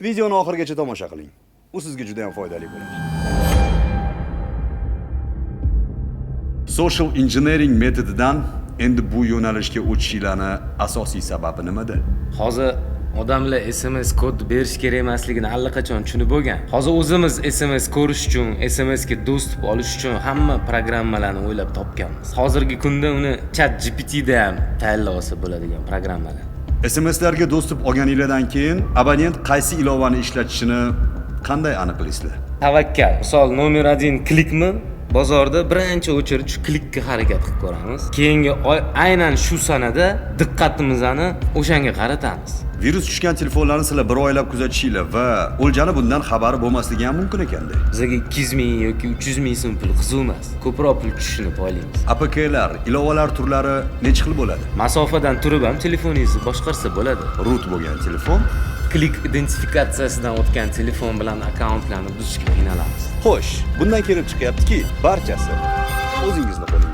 Videoni oxirigacha tomosha qiling. U sizga juda ham foydali bo'ladi. Social engineering metodidan endi bu yo'nalishga o'tishinglarni asosiy sababi nimada? Hozir odamlar SMS kod berish kerak emasligini allaqachon tushunib bo'lgan. Hozir o'zimiz SMS ko'rish uchun, SMS ga dostуп olish uchun hamma programmalarni o'ylab topganmiz. Hozirgi kunda uni ChatGPT da ham tayyorlab olsa bo'ladigan programmalar. SMSlarga dostуп olganinglardan keyin abonent qaysi ilovani ishlatishini qanday aniqlaysizlar? Tavakkal. Misol nomer 1 klikmi? Bozorda birinchi o'chirib shu klikka harakat qilib ko'ramiz. Keyingi aynan shu sanada diqqatimizni o'shanga qaratamiz. Virus tushgan telefonlarni sizlar bir oylab kuzatishinglar va o'ljani bundan xabari bo'lmasligi ham mumkin ekanda. Bizga 200 ming yoki 300 ming so'm pul qiziq emas. Ko'proq pul tushishini poylaymiz. APKlar, ilovalar turlari necha xil bo'ladi? Masofadan turib ham telefoningizni boshqarsa bo'ladi. Root bo'lgan telefon. Klik identifikatsiyasidan o'tgan telefon bilan akkauntlarni buzishga qiynalamiz. Xo'sh, bundan kelib chiqyaptiki, barchasi o'zingizni qo'lingizda.